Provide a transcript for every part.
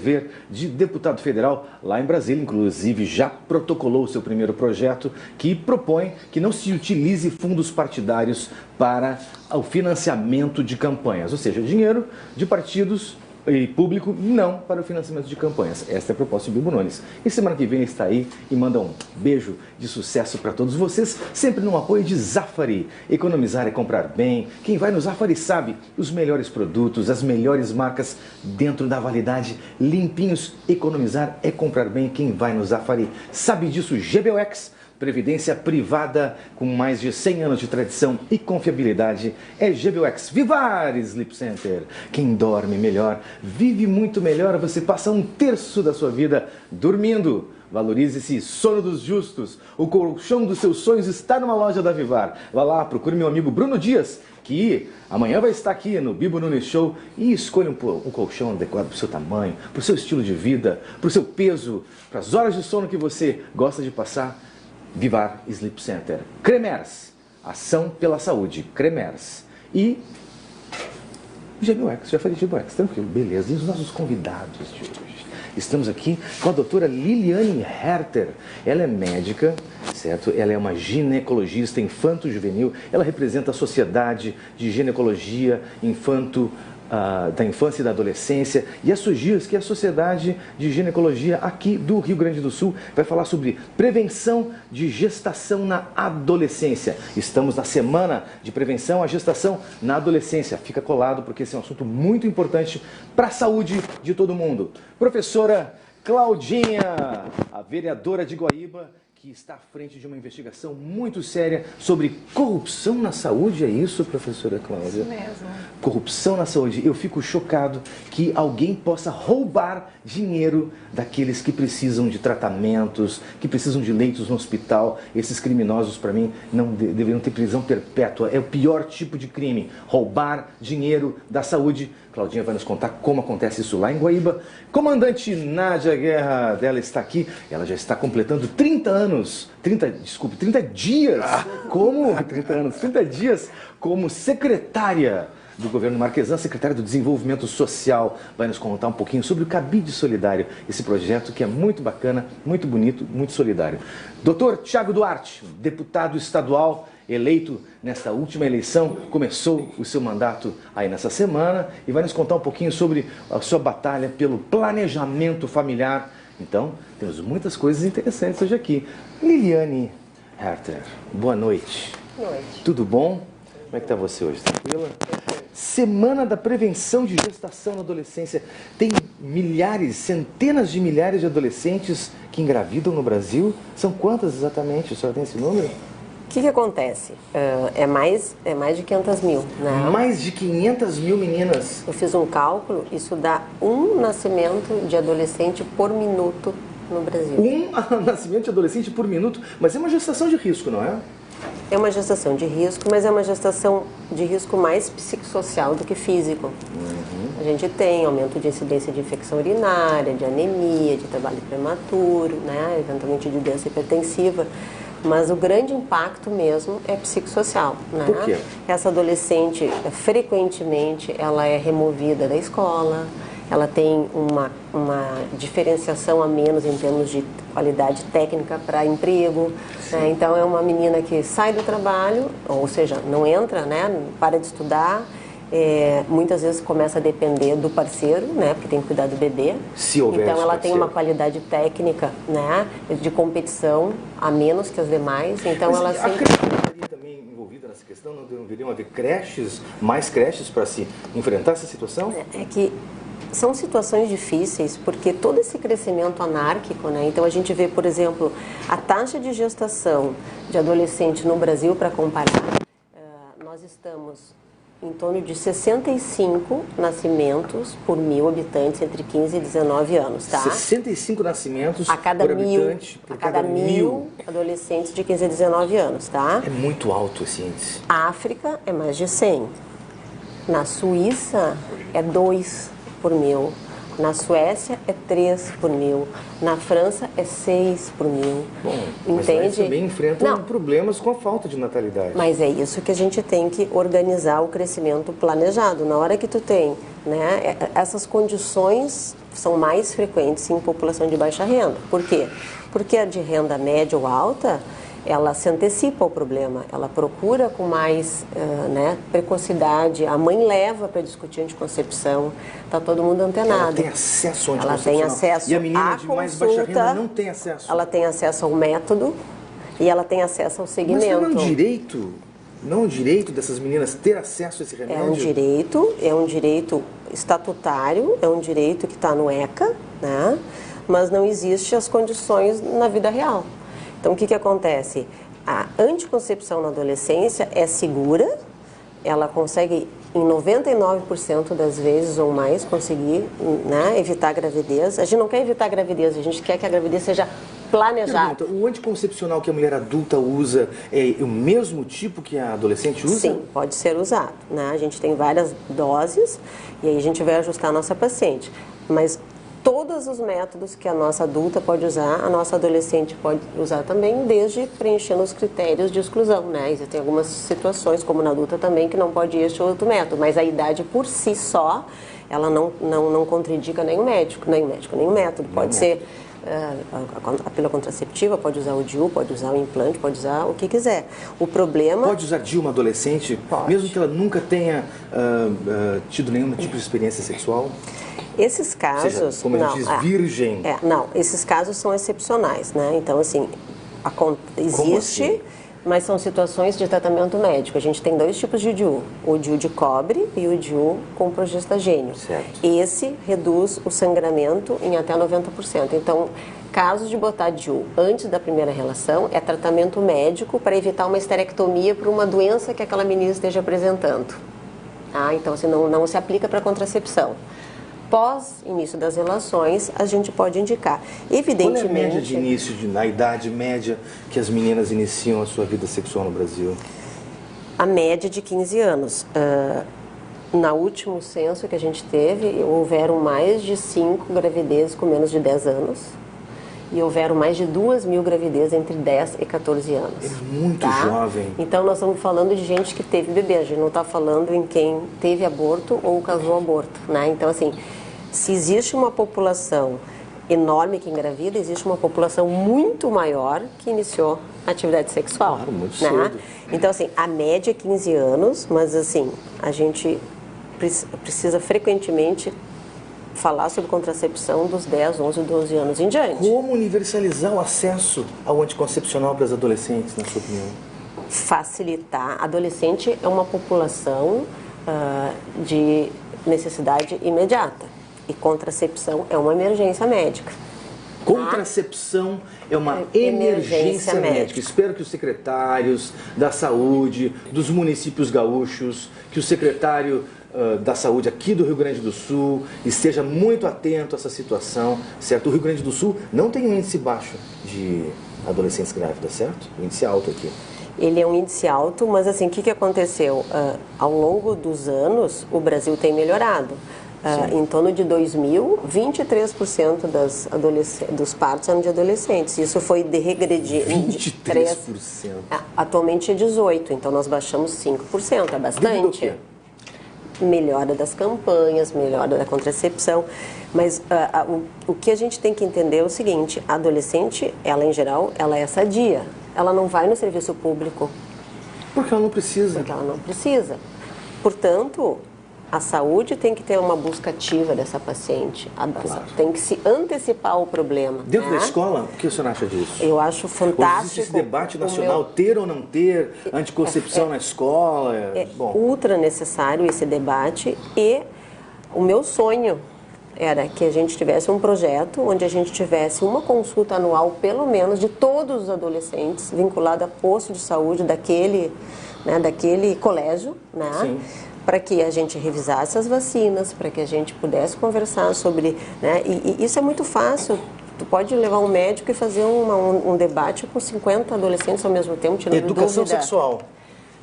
ver de deputado federal lá em Brasília, inclusive já protocolou o seu primeiro projeto que propõe que não se utilize fundos partidários para o financiamento de campanhas, ou seja, dinheiro de partidos e público não para o financiamento de campanhas. Esta é a proposta de Bibo Nunes. E semana que vem ele está aí e manda um beijo de sucesso para todos vocês, sempre no apoio de Zafari. Economizar é comprar bem. Quem vai no Zafari sabe os melhores produtos, as melhores marcas dentro da validade, limpinhos. Economizar é comprar bem. Quem vai no Zafari sabe disso. GBOX, previdência privada com mais de 100 anos de tradição e confiabilidade, é GBOX. Vivar Sleep Center. Quem dorme melhor, vive muito melhor. Você passa um terço da sua vida dormindo. Valorize esse sono dos justos. O colchão dos seus sonhos está numa loja da Vivar. Vá lá, procure meu amigo Bruno Dias, que amanhã vai estar aqui no Bibo Nunes Show, e escolha um colchão adequado para o seu tamanho, para o seu estilo de vida, para o seu peso, para as horas de sono que você gosta de passar. Vivar Sleep Center. Cremers, ação pela saúde. Cremers. E GBOX, já falei de GBOX, tranquilo, beleza. E os nossos convidados de hoje? Estamos aqui com a doutora Liliane Herter. Ela é médica, certo? Ela é uma ginecologista infanto-juvenil. Ela representa a Sociedade de Ginecologia da Infância e da Adolescência, e a SOGIAS, que é a Sociedade de Ginecologia aqui do Rio Grande do Sul, vai falar sobre prevenção de gestação na adolescência. Estamos na semana de prevenção à gestação na adolescência. Fica colado porque esse é um assunto muito importante para a saúde de todo mundo. Professora Claudinha, a vereadora de Guaíba, que está à frente de uma investigação muito séria sobre corrupção na saúde. É isso, professora Cláudia? Isso mesmo. Corrupção na saúde. Eu fico chocado que alguém possa roubar dinheiro daqueles que precisam de tratamentos, que precisam de leitos no hospital. Esses criminosos, para mim, não deveriam ter prisão perpétua. É o pior tipo de crime, roubar dinheiro da saúde. Claudinha vai nos contar como acontece isso lá em Guaíba. Comandante Nádia Guerra, dela está aqui. Ela já está completando 30 dias como 30 dias como secretária do governo Marquesan, secretária do Desenvolvimento Social. Vai nos contar um pouquinho sobre o Cabide Solidário, esse projeto que é muito bacana, muito bonito, muito solidário. Doutor Tiago Duarte, deputado estadual, eleito nesta última eleição, começou o seu mandato aí nessa semana e vai nos contar um pouquinho sobre a sua batalha pelo planejamento familiar. Então, temos muitas coisas interessantes hoje aqui. Liliane Herter, boa noite. Boa noite. Tudo bom? Como é que está você hoje? Tranquila? Semana da Prevenção de Gestação na Adolescência. Tem milhares, centenas de milhares de adolescentes que engravidam no Brasil. São quantas exatamente? A senhora tem esse número? O que acontece? É mais de 500 mil, né? Mais de 500 mil meninas. Eu fiz um cálculo, isso dá um nascimento de adolescente por minuto no Brasil. Um nascimento de adolescente por minuto? Mas é uma gestação de risco, não é? É uma gestação de risco, mas é uma gestação de risco mais psicossocial do que físico. A gente tem aumento de incidência de infecção urinária, de anemia, de trabalho prematuro, né? Eventualmente de doença hipertensiva. Mas o grande impacto mesmo é psicossocial, né? Por quê? Essa adolescente, frequentemente, ela é removida da escola, ela tem uma diferenciação a menos em termos de qualidade técnica para emprego, né? Então é uma menina que sai do trabalho, ou seja, não entra, né? Para de estudar. Muitas vezes começa a depender do parceiro, né, porque tem que cuidar do bebê. Se houver então ela parceiro. tem uma qualidade técnica, né, de competição a menos que as demais. Então mas ela a sempre creche estaria também envolvida nessa questão? Não deveriam haver creches, mais creches para se enfrentar essa situação? é que são situações difíceis, porque todo esse crescimento anárquico, né? Então a gente vê, por exemplo, a taxa de gestação de adolescente no Brasil, para comparar, nós estamos em torno de 65 nascimentos por 1.000 habitantes entre 15 e 19 anos, tá? 65 nascimentos A cada por mil, habitante, por a cada mil adolescentes de 15 a 19 anos, tá? É muito alto esse índice. A África é mais de 100. Na Suíça é 2 por 1.000. Na Suécia é 3 por mil. Na França é 6 por mil. Bom, mas entende? eles também enfrentam problemas com a falta de natalidade. Mas é isso que a gente tem que organizar o crescimento planejado. Na hora que tu tem, né, essas condições são mais frequentes em população de baixa renda. Por quê? Porque a de renda média ou alta, ela se antecipa ao problema, ela procura com mais precocidade, a mãe leva para discutir anticoncepção, está todo mundo antenado. Ela tem acesso ao Ela tem acesso e a menina à de mais baixa renda não tem acesso. Ela tem acesso ao método e ela tem acesso ao segmento. Mas não é um direito dessas meninas ter acesso a esse remédio? É um direito estatutário, é um direito que está no ECA, né? Mas não existem as condições na vida real. Então, o que acontece? A anticoncepção na adolescência é segura, ela consegue, em 99% das vezes ou mais, conseguir, né, evitar a gravidez. A gente não quer evitar a gravidez, a gente quer que a gravidez seja planejada. Pergunta, o anticoncepcional que a mulher adulta usa é o mesmo tipo que a adolescente usa? Sim, pode ser usado, né? A gente tem várias doses e aí a gente vai ajustar a nossa paciente. Mas todos os métodos que a nossa adulta pode usar, a nossa adolescente pode usar também, desde preenchendo os critérios de exclusão, né? Existem algumas situações, como na adulta também, que não pode ir este ou outro método, mas a idade por si só, ela não contraindica nenhum médico, nenhum método. Pode ser a pílula contraceptiva, pode usar o DIU, pode usar o implante, pode usar o que quiser. O problema... Pode usar DIU uma adolescente, pode, mesmo que ela nunca tenha tido nenhum tipo de experiência sexual? Esses casos... Ou seja, como ele diz, virgem. Não, esses casos são excepcionais, né? Então, assim, existe, assim? Mas são situações de tratamento médico. A gente tem 2 tipos de DIU, o DIU de cobre e o DIU com progestagênio. Certo. Esse reduz o sangramento em até 90%. Então, casos de botar DIU antes da primeira relação é tratamento médico para evitar uma esterectomia por uma doença que aquela menina esteja apresentando. Então, assim, não se aplica para contracepção. Pós início das relações, a gente pode indicar. Evidentemente... Qual é a média de início, na idade média que as meninas iniciam a sua vida sexual no Brasil? A média de 15 anos. Na último censo que a gente teve, houveram mais de 5 gravidezes com menos de 10 anos. E houveram mais de 2.000 gravidezes entre 10 e 14 anos. É muito jovem. Então, nós estamos falando de gente que teve bebê. A gente não está falando em quem teve aborto ou causou aborto, né? Então, assim, se existe uma população enorme que engravida, existe uma população muito maior que iniciou a atividade sexual. Claro, muito né? cedo. Então, assim, a média é 15 anos, mas, assim, a gente precisa frequentemente falar sobre contracepção dos 10, 11, 12 anos em diante. Como universalizar o acesso ao anticoncepcional para as adolescentes, na sua opinião? Facilitar. Adolescente é uma população de necessidade imediata e contracepção é uma emergência médica. Contracepção é uma emergência médica. Espero que os secretários da saúde dos municípios gaúchos, que o secretário da saúde aqui do Rio Grande do Sul esteja muito atento a essa situação, certo? O Rio Grande do Sul não tem um índice baixo de adolescentes grávidas, certo? Um índice alto aqui. Ele é um índice alto, mas assim, o que aconteceu? Ao longo dos anos, o Brasil tem melhorado. Em torno de 2000, 23% dos partos eram de adolescentes. Isso foi de regredir. 23%? Atualmente é 18%, então nós baixamos 5%, é bastante. Melhora das campanhas, melhora da contracepção. Mas o que a gente tem que entender é o seguinte, a adolescente, ela em geral, ela é sadia. Ela não vai no serviço público. Porque ela não precisa. Porque ela não precisa. Portanto, a saúde tem que ter uma busca ativa dessa paciente. Claro. Tem que se antecipar ao problema. Dentro da escola, o que o senhor acha disso? Eu acho fantástico. Existe esse debate nacional, ter ou não ter anticoncepção na escola? É ultra necessário esse debate e o meu sonho era que a gente tivesse um projeto onde a gente tivesse uma consulta anual, pelo menos, de todos os adolescentes, vinculada a posto de saúde daquele colégio, né? Sim. Para que a gente revisasse as vacinas, para que a gente pudesse conversar sobre... Né? E isso é muito fácil. Tu pode levar um médico e fazer um debate com 50 adolescentes ao mesmo tempo, tirando educação dúvida. Sexual.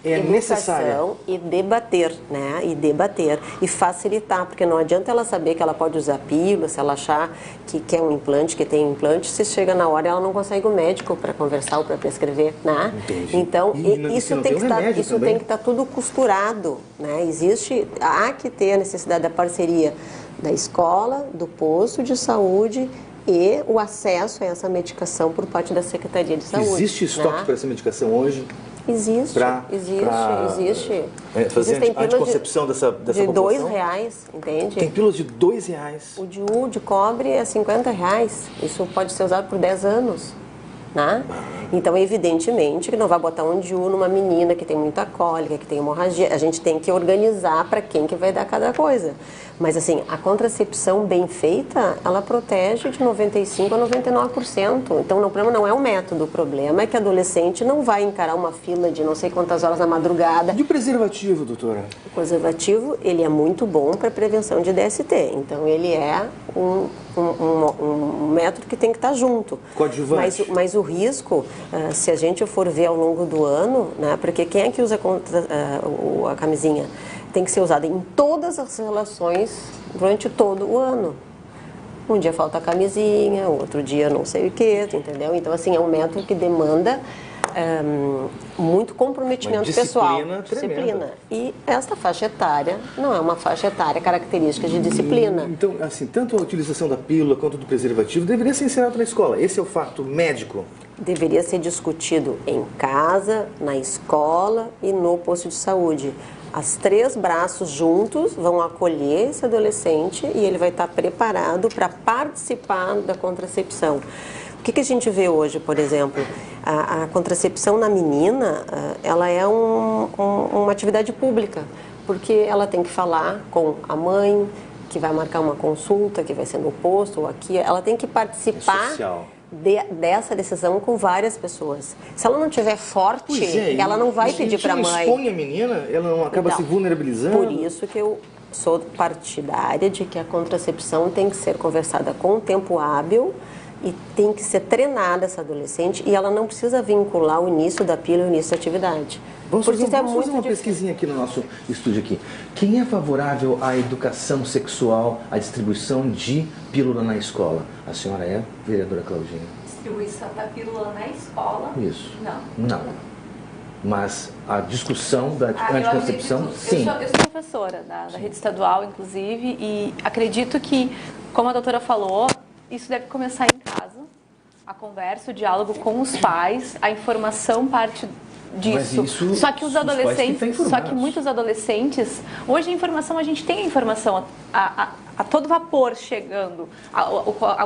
necessária. E debater, né? E debater. E facilitar, porque não adianta ela saber que ela pode usar pílula, se ela achar que quer um implante, que tem implante, se chega na hora ela não consegue o médico para conversar ou para prescrever, né? Entendi. Então, isso tem que estar tudo costurado, né? Há que ter a necessidade da parceria da escola, do posto de saúde e o acesso a essa medicação por parte da Secretaria de Saúde. Existe estoque para essa medicação hoje? Existe. Fazer a anticoncepção dessa de população? R$2, entende? Tem pílulas de R$2. O DIU de cobre é R$50. Isso pode ser usado por 10 anos. Né? Então, evidentemente, que não vai botar um DIU numa menina que tem muita cólica, que tem hemorragia. A gente tem que organizar para quem que vai dar cada coisa. Mas, assim, a contracepção bem feita, ela protege de 95% a 99%. Então, o problema não é o método, o problema é que adolescente não vai encarar uma fila de não sei quantas horas na madrugada. E o preservativo, doutora? O preservativo, ele é muito bom para prevenção de DST. Então, ele é um método que tem que estar junto. Coadjuvante. Mas o risco, se a gente for ver ao longo do ano, né, porque quem é que usa a camisinha? Tem que ser usada em todas as relações durante todo o ano. Um dia falta a camisinha, outro dia não sei o que, entendeu? Então, assim, é um método que demanda muito comprometimento pessoal. Disciplina. E esta faixa etária não é uma faixa etária característica de disciplina. Então, assim, tanto a utilização da pílula quanto do preservativo deveria ser ensinado na escola. Esse é o fato médico. Deveria ser discutido em casa, na escola e no posto de saúde. Os 3 braços juntos vão acolher esse adolescente e ele vai estar preparado para participar da contracepção. O que a gente vê hoje, por exemplo? A contracepção na menina, ela é uma atividade pública, porque ela tem que falar com a mãe, que vai marcar uma consulta, que vai ser no posto ou aqui, ela tem que participar dessa decisão com várias pessoas. Se ela não tiver forte, ela não vai pedir para a mãe. Ela expõe a menina, ela não acaba se vulnerabilizando. Por isso que eu sou partidária de que a contracepção tem que ser conversada com um tempo hábil e tem que ser treinada essa adolescente e ela não precisa vincular o início da pílula e o início da atividade. Vamos fazer uma pesquisinha aqui no nosso estúdio aqui. Quem é favorável à educação sexual, à distribuição de pílula na escola? A senhora é, vereadora Claudinha? Distribuição da pílula na escola? Isso. Não. Mas a discussão da anticoncepção, sim. Eu sou professora da rede estadual, inclusive, e acredito que, como a doutora falou, isso deve começar em casa, a conversa, o diálogo com os pais, a informação parte disso. Só que os adolescentes, muitos adolescentes, hoje a informação, a gente tem a informação a todo vapor chegando.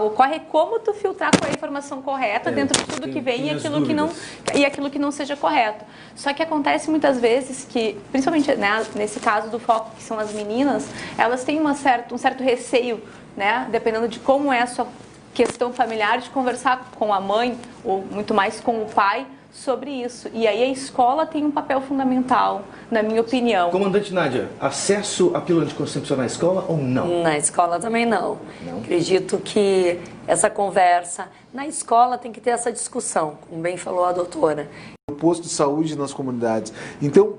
Ocorre como tu filtrar qual é a informação correta dentro de tudo que vem e aquilo que não seja correto. Só que acontece muitas vezes que, principalmente, né, nesse caso do foco que são as meninas, elas têm um certo receio, né, dependendo de como é a sua questão familiar, de conversar com a mãe ou muito mais com o pai sobre isso. E aí a escola tem um papel fundamental, na minha opinião. Comandante Nádia, acesso à pílula anticoncepcional na escola ou não? Na escola também não. Acredito que essa conversa na escola tem que ter essa discussão, como bem falou a doutora. O posto de saúde nas comunidades. Então,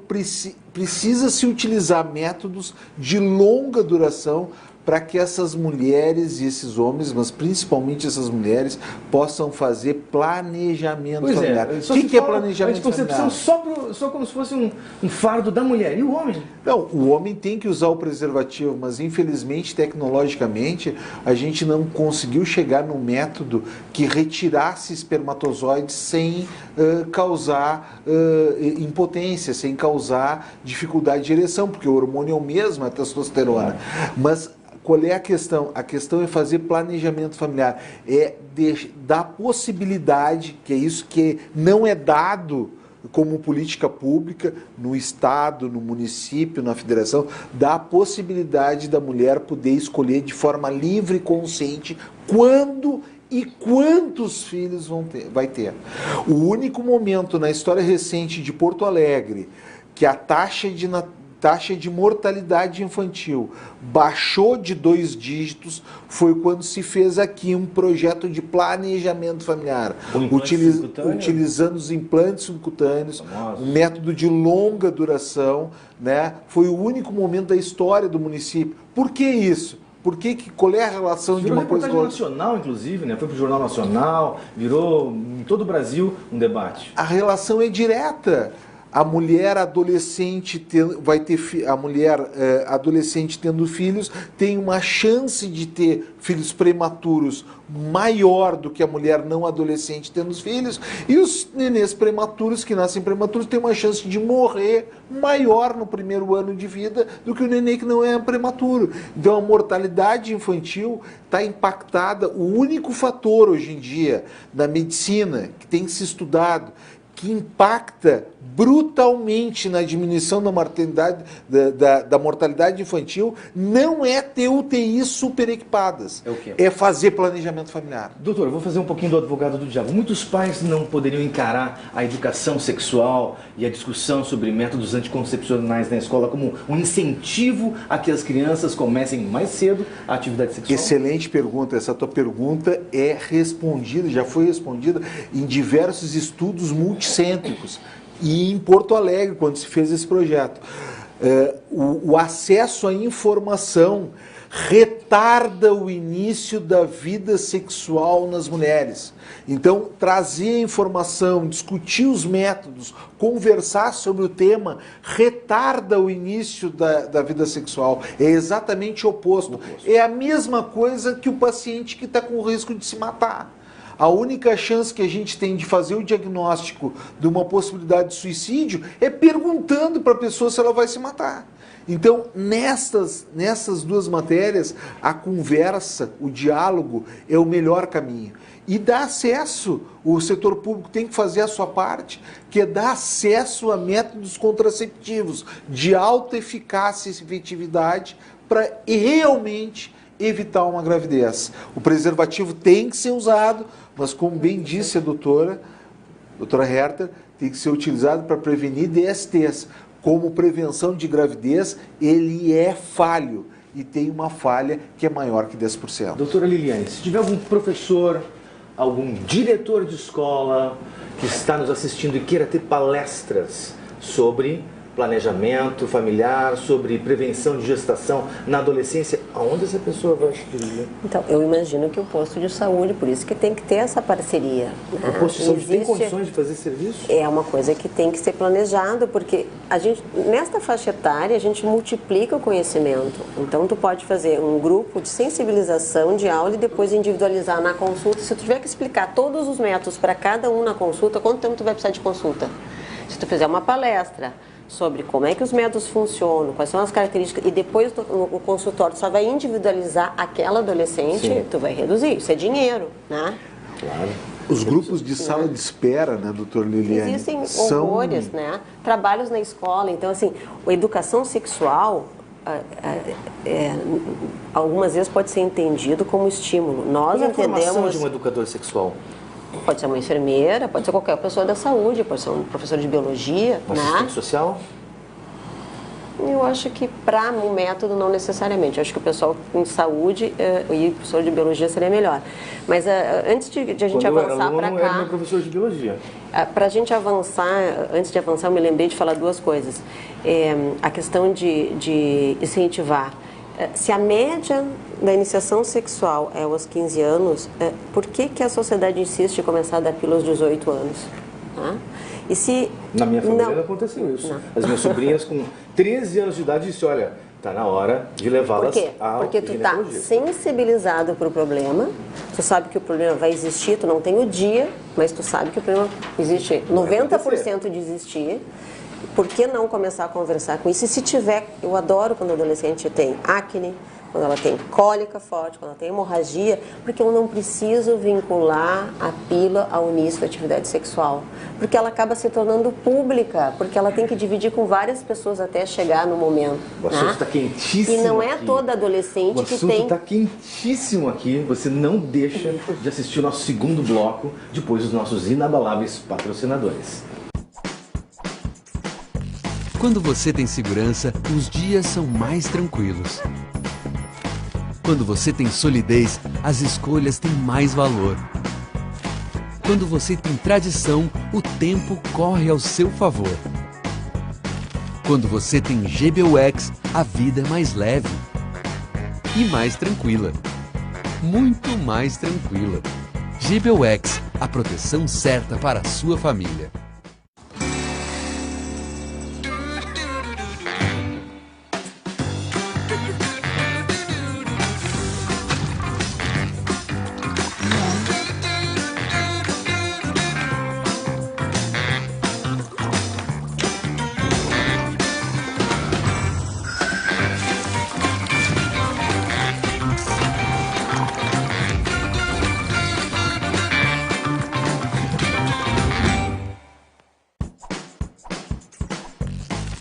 precisa se utilizar métodos de longa duração para que essas mulheres e esses homens, mas principalmente essas mulheres, possam fazer planejamento familiar. O que é planejamento familiar? Só como se fosse um fardo da mulher. E o homem? Não, o homem tem que usar o preservativo, mas infelizmente, tecnologicamente, a gente não conseguiu chegar num método que retirasse espermatozoides sem causar impotência, sem causar dificuldade de ereção, porque o hormônio é o mesmo, a testosterona. Mas qual é a questão? A questão é fazer planejamento familiar, é dar possibilidade, que é isso que não é dado como política pública no estado, no município, na federação, dá a possibilidade da mulher poder escolher de forma livre e consciente quando e quantos filhos vai ter. O único momento na história recente de Porto Alegre que a taxa taxa de mortalidade infantil baixou de 2 dígitos foi quando se fez aqui um projeto de planejamento familiar, utilizando os implantes subcutâneos, um método de longa duração, né? Foi o único momento da história do município. Por que isso? Qual é a relação de uma coisa com outra? Nacional, inclusive, né? Foi para o Jornal Nacional, virou em todo o Brasil um debate. A relação é direta. A mulher adolescente adolescente tendo filhos tem uma chance de ter filhos prematuros maior do que a mulher não adolescente tendo os filhos, e os nenês prematuros que nascem prematuros têm uma chance de morrer maior no primeiro ano de vida do que o neném que não é prematuro. Então a mortalidade infantil está impactada. O único fator hoje em dia da medicina que tem se estudado que impacta brutalmente na diminuição da mortalidade, da mortalidade infantil não é ter UTIs super equipadas. É o quê? É fazer planejamento familiar. Doutor, eu vou fazer um pouquinho do advogado do diabo. Muitos pais não poderiam encarar a educação sexual e a discussão sobre métodos anticoncepcionais na escola como um incentivo a que as crianças comecem mais cedo a atividade sexual? Excelente pergunta. Essa tua pergunta é respondida, já foi respondida em diversos estudos multicêntricos. E em Porto Alegre, quando se fez esse projeto, o acesso à informação retarda o início da vida sexual nas mulheres. Então, trazer a informação, discutir os métodos, conversar sobre o tema, retarda o início da vida sexual. É exatamente o oposto. É a mesma coisa que o paciente que está com risco de se matar. A única chance que a gente tem de fazer o diagnóstico de uma possibilidade de suicídio é perguntando para a pessoa se ela vai se matar. Então, nessas duas matérias, a conversa, o diálogo é o melhor caminho. E dá acesso, o setor público tem que fazer a sua parte, que é dar acesso a métodos contraceptivos de alta eficácia e efetividade para realmente evitar uma gravidez. O preservativo tem que ser usado, mas como bem disse a doutora Herta, tem que ser utilizado para prevenir DSTs. Como prevenção de gravidez, ele é falho e tem uma falha que é maior que 10%. Doutora Liliane, se tiver algum professor, algum diretor de escola que está nos assistindo e queira ter palestras sobre planejamento familiar, sobre prevenção de gestação na adolescência, aonde essa pessoa vai se dirigir? Então, eu imagino que o posto de saúde, por isso que tem que ter essa parceria. O posto de saúde tem condições de fazer serviço? É uma coisa que tem que ser planejado, porque a gente, nesta faixa etária, a gente multiplica o conhecimento. Então, tu pode fazer um grupo de sensibilização de aula e depois individualizar na consulta. Se tu tiver que explicar todos os métodos para cada um na consulta, quanto tempo tu vai precisar de consulta? Se tu fizer uma palestra sobre como é que os métodos funcionam, quais são as características, e depois o consultório só vai individualizar aquela adolescente, sim, tu vai reduzir. Isso é dinheiro, né? Claro. Os grupos de sala de espera, né, doutor Liliane? Existem horrores, né? Trabalhos na escola. Então, assim, a educação sexual, algumas vezes pode ser entendido como estímulo. Nós entendemos... Qual é a formação de um educador sexual? Pode ser uma enfermeira, pode ser qualquer pessoa da saúde, pode ser um professor de biologia, um assistente social? Eu acho que para um método não necessariamente. Eu acho que o pessoal em saúde e o professor de biologia seria melhor. Mas antes de a gente avançar para cá... Eu era meu professor de biologia. Para a gente avançar, antes de avançar, eu me lembrei de falar duas coisas. A questão de incentivar. Se a média da iniciação sexual é aos 15 anos, por que a sociedade insiste em começar a dar pílula aos 18 anos? E se... Na minha família não aconteceu isso. Não. As minhas sobrinhas com 13 anos de idade disseram, olha, está na hora de levá-las ao Porque tu está sensibilizado para o problema, tu sabe que o problema vai existir, tu não tem o dia, mas tu sabe que o problema existe 90% de existir. Por que não começar a conversar com isso? E se tiver, eu adoro quando a adolescente tem acne, quando ela tem cólica forte, quando ela tem hemorragia, porque eu não preciso vincular a pílula ao início da atividade sexual. Porque ela acaba se tornando pública, porque ela tem que dividir com várias pessoas até chegar no momento. O assunto está quentíssimo. E não é aqui. Toda adolescente que tem... O assunto está quentíssimo aqui. Você não deixa de assistir o nosso segundo bloco, depois dos nossos inabaláveis patrocinadores. Quando você tem segurança, os dias são mais tranquilos. Quando você tem solidez, as escolhas têm mais valor. Quando você tem tradição, o tempo corre ao seu favor. Quando você tem GBUX, a vida é mais leve e mais tranquila. Muito mais tranquila. GBUX, a proteção certa para a sua família.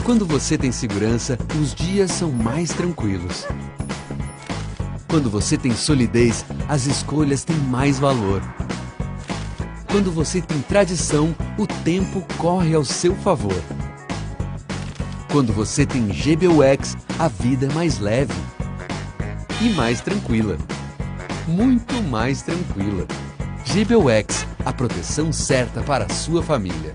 Quando você tem segurança, os dias são mais tranquilos. Quando você tem solidez, as escolhas têm mais valor. Quando você tem tradição, o tempo corre ao seu favor. Quando você tem GBUX, a vida é mais leve e mais tranquila. Muito mais tranquila. GBUX, a proteção certa para a sua família.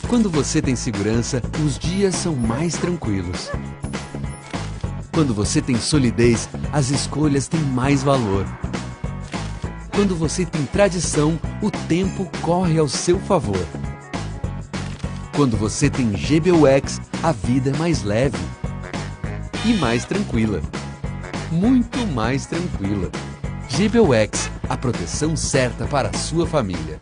Quando você tem segurança, os dias são mais tranquilos. Quando você tem solidez, as escolhas têm mais valor. Quando você tem tradição, o tempo corre ao seu favor. Quando você tem GBUX, a vida é mais leve e mais tranquila. Muito mais tranquila. GBUX, a proteção certa para a sua família.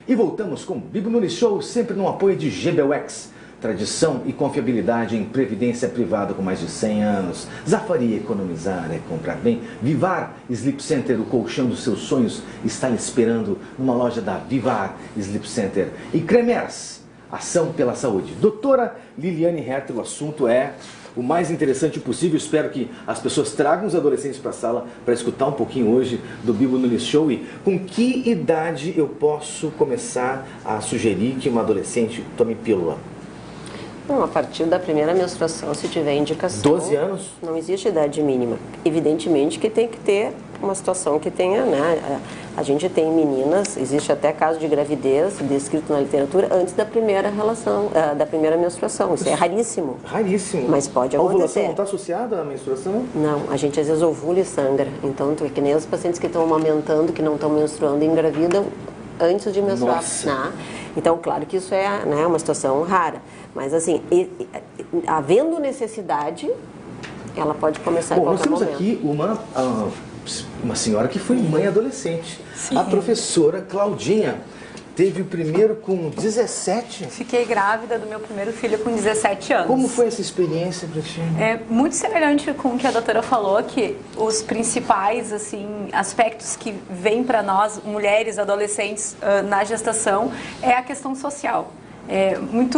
E voltamos com Bibo Nunes Show, sempre no apoio de GBUX. Tradição e confiabilidade em previdência privada com mais de 100 anos. Zafari, economizar é comprar bem. Vivar Sleep Center, o colchão dos seus sonhos, está lhe esperando numa loja da Vivar Sleep Center. E Cremers, ação pela saúde. Doutora Liliane Herter, o assunto é o mais interessante possível. Espero que as pessoas tragam os adolescentes para a sala para escutar um pouquinho hoje do Bibo Nunes Show. E com que idade eu posso começar a sugerir que uma adolescente tome pílula? Bom, a partir da primeira menstruação, se tiver indicação... 12 anos? Não existe idade mínima. Evidentemente que tem que ter uma situação que tenha, né? A gente tem meninas, existe até caso de gravidez descrito na literatura antes da primeira relação, da primeira menstruação. Isso é raríssimo. Raríssimo. Mas pode acontecer. A ovulação acontecer. não está associada à menstruação? Não, a gente às vezes ovula e sangra. Então, é que nem os pacientes que estão amamentando, que não estão menstruando, engravidam antes de menstruar. Nossa. Né? Então, claro que isso é, né, uma situação rara. Mas, assim, havendo necessidade, ela pode começar em qualquer momento. Nós temos aqui uma senhora que foi mãe adolescente. Sim. A professora Claudinha teve o primeiro com 17. Fiquei grávida do meu primeiro filho com 17 anos. Como foi essa experiência para ti? É muito semelhante com o que a doutora falou, que os principais assim, aspectos que vêm para nós, mulheres, adolescentes, na gestação, é a questão social.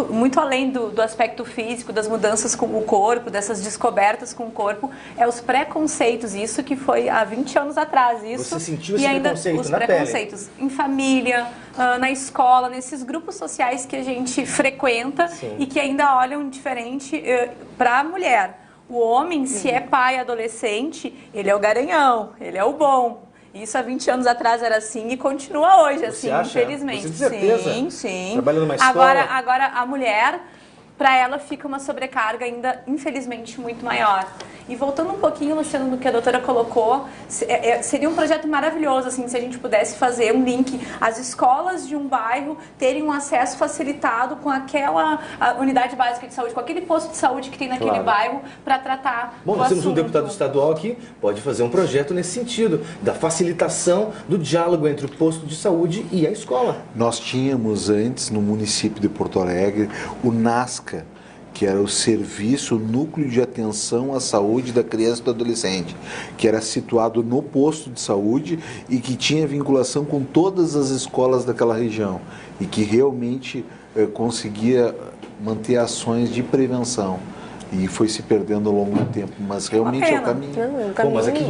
Muito além do aspecto físico, das mudanças com o corpo, dessas descobertas com o corpo, é os preconceitos, isso que foi há 20 anos atrás. Isso, você sentiu esse e ainda preconceito os na preconceitos pele? Em família, na escola, nesses grupos sociais que a gente frequenta. Sim. E que ainda olham diferente para a mulher. O homem, se é pai adolescente, ele é o garanhão, ele é o bom. Isso há 20 anos atrás era assim e continua hoje assim, acha? infelizmente. Você tem certeza? Sim, sim. Trabalhando numa escola. Agora a mulher, para ela fica uma sobrecarga ainda, infelizmente, muito maior. E voltando um pouquinho, Luciano, no que a doutora colocou, seria um projeto maravilhoso, assim, se a gente pudesse fazer um link, as escolas de um bairro terem um acesso facilitado com aquela unidade básica de saúde, com aquele posto de saúde que tem naquele bairro para tratar Bom, do nós temos um assunto. deputado estadual aqui, pode fazer um projeto nesse sentido, da facilitação do diálogo entre o posto de saúde e a escola. Nós tínhamos antes, no município de Porto Alegre, o NASCA, que era o Serviço Núcleo de Atenção à Saúde da Criança e do Adolescente, que era situado no posto de saúde e que tinha vinculação com todas as escolas daquela região e que realmente conseguia manter ações de prevenção. E foi se perdendo ao longo do tempo, mas realmente é o caminho. Bom, mas aqui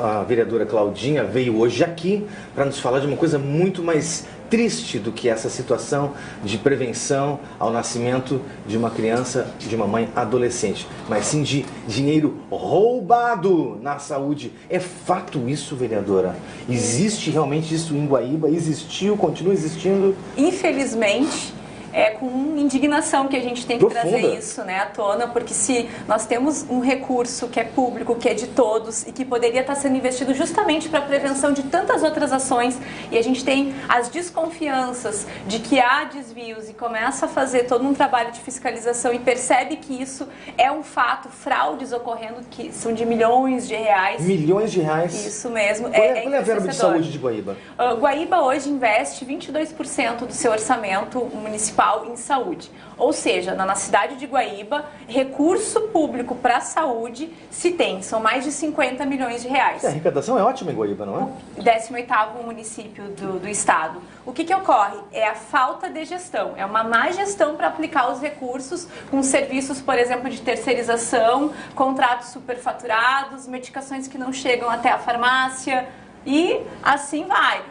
a vereadora Claudinha veio hoje aqui para nos falar de uma coisa muito mais triste do que essa situação de prevenção ao nascimento de uma criança, de uma mãe adolescente, mas sim de dinheiro roubado na saúde. É fato isso, vereadora? Existe realmente isso em Guaíba? Existiu, continua existindo? Infelizmente, é com indignação que a gente tem que trazer isso, né, à tona, porque se nós temos um recurso que é público, que é de todos e que poderia estar sendo investido justamente para a prevenção de tantas outras ações, e a gente tem as desconfianças de que há desvios e começa a fazer todo um trabalho de fiscalização e percebe que isso é um fato, fraudes ocorrendo que são de milhões de reais. Milhões de reais? Isso mesmo. Qual é a verba de saúde de Guaíba? Guaíba hoje investe 22% do seu orçamento municipal em saúde. Ou seja, na cidade de Guaíba, recurso público para a saúde se tem, são mais de 50 milhões de reais. A arrecadação é ótima em Guaíba, não é? O 18º município do estado. O que ocorre? É a falta de gestão, é uma má gestão para aplicar os recursos com serviços, por exemplo, de terceirização, contratos superfaturados, medicações que não chegam até a farmácia. E assim vai.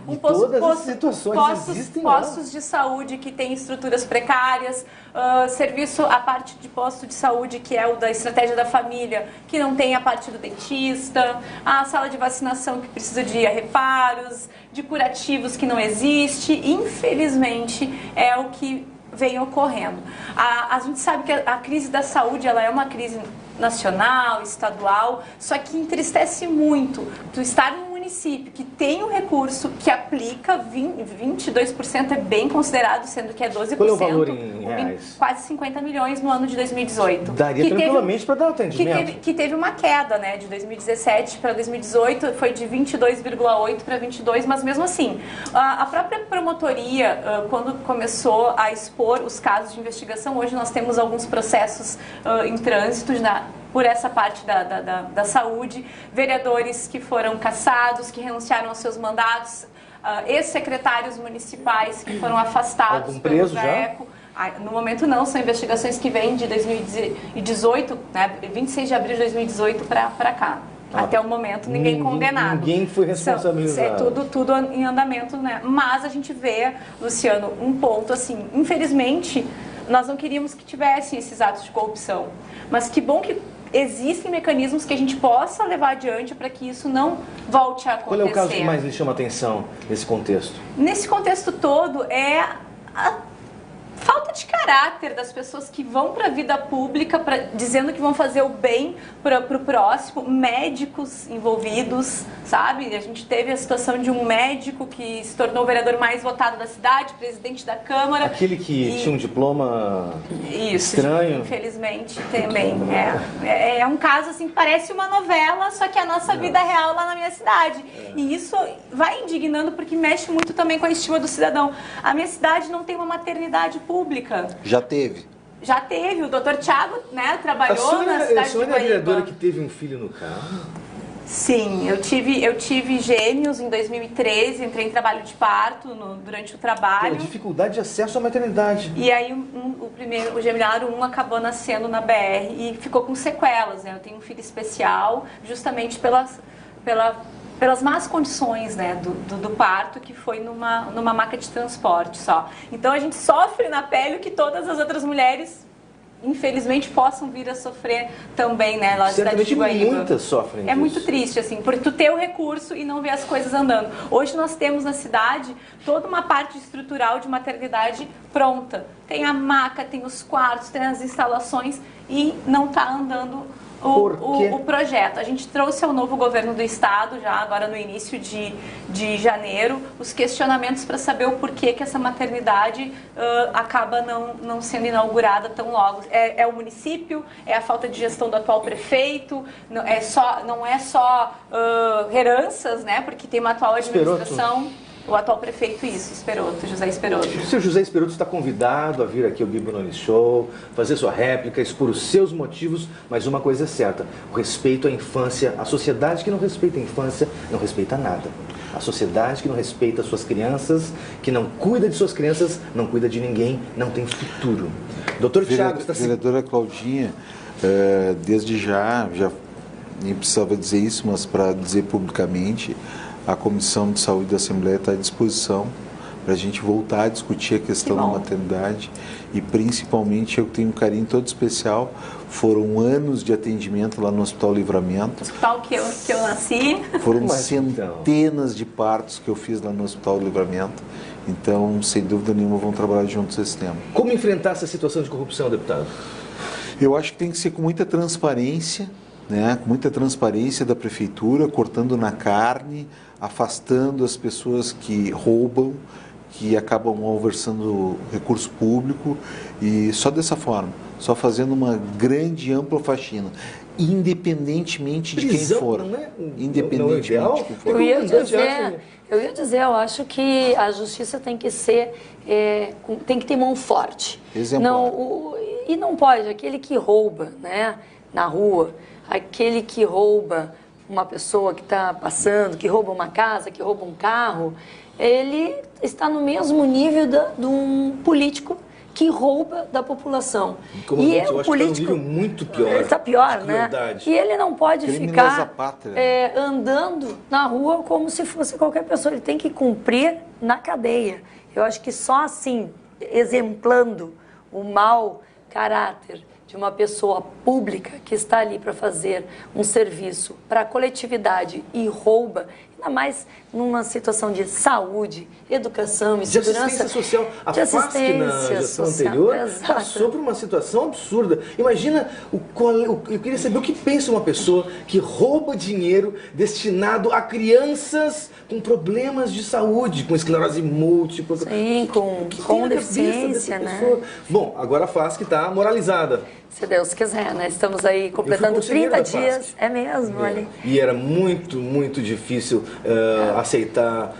Postos de saúde que têm estruturas precárias, serviço, a parte de posto de saúde que é o da estratégia da família, que não tem a parte do dentista, a sala de vacinação que precisa de reparos, de curativos que não existe. Infelizmente, é o que vem ocorrendo. A gente sabe que a crise da saúde ela é uma crise nacional, estadual, só que entristece muito tu estar num município que tem um recurso que aplica 22% é bem considerado, sendo que é 12%. Qual é o valor em reais? Quase 50 milhões no ano de 2018. Daria tranquilamente para dar o atendimento. Que teve uma queda, né, de 2017 para 2018, foi de 22,8 para 22, mas mesmo assim, a própria promotoria, quando começou a expor os casos de investigação, hoje nós temos alguns processos em trânsito por essa parte da saúde, vereadores que foram cassados, que renunciaram aos seus mandatos, ex-secretários municipais que foram afastados. Algum preso já? No momento não, são investigações que vêm de 2018, né, 26 de abril de 2018 para cá. Até o momento, ninguém condenado. Ninguém foi responsabilizado. É tudo em andamento, né? Mas a gente vê, Luciano, um ponto assim, infelizmente, nós não queríamos que tivessem esses atos de corrupção. Mas que bom que existem mecanismos que a gente possa levar adiante para que isso não volte a acontecer. Qual é o caso que mais lhe chama a atenção nesse contexto? Nesse contexto todo é a falta de caráter das pessoas que vão para a vida pública dizendo que vão fazer o bem para o próximo, médicos envolvidos, sabe? A gente teve a situação de um médico que se tornou o vereador mais votado da cidade, presidente da Câmara. Aquele que tinha um diploma estranho. Infelizmente, também. É um caso assim, parece uma novela, só que é a nossa vida real lá na minha cidade. E isso vai indignando porque mexe muito também com a estima do cidadão. A minha cidade não tem uma maternidade pública. Já teve? Já teve. O doutor Thiago, né, trabalhou na cidade de Guaíba. A senhora é a vereadora que teve um filho no carro? Sim, eu tive gêmeos em 2013, entrei em trabalho de parto durante o trabalho. Pela dificuldade de acesso à maternidade. E aí o gemelar 1 acabou nascendo na BR e ficou com sequelas, né? Eu tenho um filho especial justamente pelas más condições, né, do parto, que foi numa maca de transporte só. Então a gente sofre na pele o que todas as outras mulheres infelizmente possam vir a sofrer também, né, lá na cidade Certamente de Guaíba. muitas sofrem É disso. muito triste, assim, por tu ter o recurso e não ver as coisas andando. Hoje nós temos na cidade toda uma parte estrutural de maternidade pronta. Tem a maca, tem os quartos, tem as instalações e não está andando o projeto. A gente trouxe ao novo governo do estado, já agora no início de janeiro, os questionamentos para saber o porquê que essa maternidade acaba não sendo inaugurada tão logo. É o município, é a falta de gestão do atual prefeito, não é só heranças, né? Porque tem uma atual administração. O atual prefeito, José Esperoto. O seu José Esperoto está convidado a vir aqui ao Bibo Nunes Show, fazer sua réplica, expor os seus motivos, mas uma coisa é certa, o respeito à infância, a sociedade que não respeita a infância, não respeita nada. A sociedade que não respeita as suas crianças, que não cuida de suas crianças, não cuida de ninguém, não tem futuro. Doutor Tiago, está Vereadora Claudinha, desde já nem precisava dizer isso, mas para dizer publicamente, a Comissão de Saúde da Assembleia está à disposição para a gente voltar a discutir a questão da maternidade e principalmente eu tenho um carinho todo especial, foram anos de atendimento lá no Hospital Livramento. Hospital que eu nasci. Foram centenas de partos que eu fiz lá no Hospital Livramento, então sem dúvida nenhuma vão trabalhar juntos esse tema. Como enfrentar essa situação de corrupção, deputado? Eu acho que tem que ser com muita transparência, né? Com muita transparência da prefeitura, cortando na carne, afastando as pessoas que roubam, que acabam malversando recurso público e só dessa forma, só fazendo uma grande, ampla faxina, independentemente de quem for. Independentemente de quem for. Eu ia dizer, eu acho que a justiça tem que ser, tem que ter mão forte. Exemplar. E não pode, aquele que rouba, né, na rua, aquele que rouba uma pessoa que está passando, que rouba uma casa, que rouba um carro, ele está no mesmo nível de um político que rouba da população. E é um político muito pior. Está pior, né? E ele não pode ficar andando na rua como se fosse qualquer pessoa. Ele tem que cumprir na cadeia. Eu acho que só assim, exemplando o mau caráter de uma pessoa pública que está ali para fazer um serviço para a coletividade e rouba, ainda mais numa situação de saúde, educação e segurança. Assistência social. A FASC na gestão anterior passou por uma situação absurda. Imagina, eu queria saber o que pensa uma pessoa que rouba dinheiro destinado a crianças com problemas de saúde, com esclerose múltipla. Sim, com deficiência, né? Bom, agora a FASC está moralizada. Se Deus quiser, né? Estamos aí completando 30 dias. É mesmo, ali. E era muito, muito difícil aceitar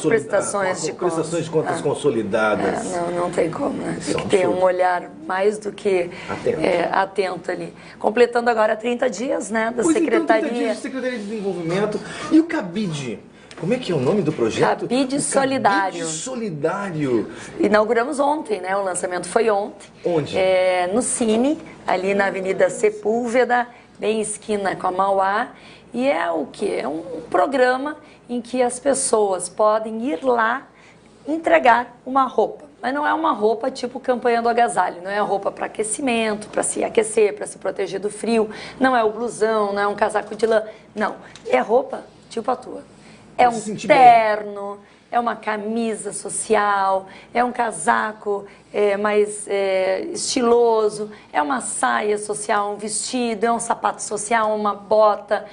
prestações de contas consolidadas. Não tem como, né? Tem que ter um olhar mais do que atento ali. Completando agora 30 dias, né, da Secretaria. 30 dias de Secretaria de Desenvolvimento. E o Cabide? Como é que é o nome do projeto? Cabide Solidário. Cabide Solidário. Inauguramos ontem, né? O lançamento foi ontem. Onde? No Cine, ali na Avenida Sepúlveda, bem esquina com a Mauá. E é o quê? É um programa em que as pessoas podem ir lá entregar uma roupa. Mas não é uma roupa tipo campanha do agasalho, não é a roupa para aquecimento, para se aquecer, para se proteger do frio, não é o blusão, não é um casaco de lã, não. É roupa tipo a tua. É um terno, é uma camisa social, é um casaco mais estiloso, é uma saia social, um vestido, é um sapato social, uma bota,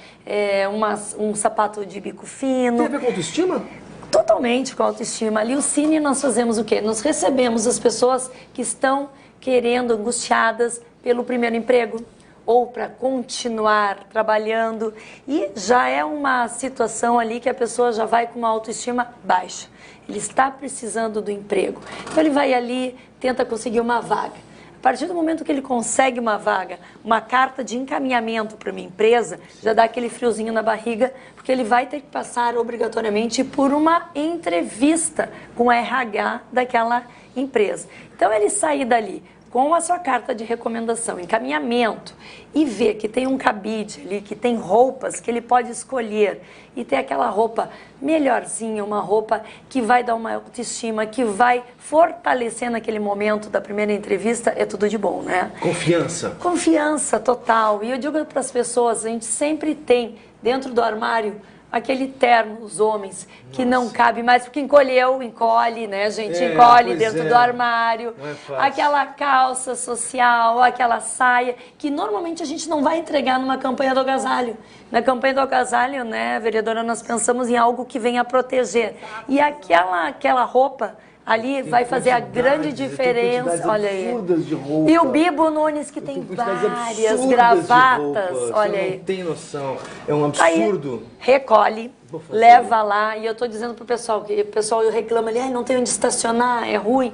um sapato de bico fino. Tem a ver com autoestima? Totalmente com autoestima. Ali o Cine nós fazemos o quê? Nós recebemos as pessoas que estão querendo, angustiadas pelo primeiro emprego, ou para continuar trabalhando, e já é uma situação ali que a pessoa já vai com uma autoestima baixa. Ele está precisando do emprego. Então ele vai ali, tenta conseguir uma vaga. A partir do momento que ele consegue uma vaga, uma carta de encaminhamento para uma empresa, já dá aquele friozinho na barriga, porque ele vai ter que passar obrigatoriamente por uma entrevista com o RH daquela empresa. Então ele sair dali com a sua carta de recomendação, encaminhamento, e ver que tem um cabide ali, que tem roupas que ele pode escolher e ter aquela roupa melhorzinha, uma roupa que vai dar uma autoestima, que vai fortalecer naquele momento da primeira entrevista, é tudo de bom, né? Confiança. Confiança total. E eu digo para as pessoas, a gente sempre tem dentro do armário aquele terno, os homens, que não cabe mais, porque encolhe, né, gente? Encolhe dentro do armário. Aquela calça social, aquela saia, que normalmente a gente não vai entregar numa campanha do agasalho. Na campanha do agasalho, né, vereadora, nós pensamos em algo que venha proteger. E aquela roupa ali vai fazer a grande diferença. Olha aí. De roupa. E o Bibo Nunes, que tem várias gravatas. Olha aí. Não tem noção. É um absurdo. Aí, recolhe, leva lá. E eu estou dizendo pro pessoal, que o pessoal reclama ali, não tem onde estacionar, é ruim.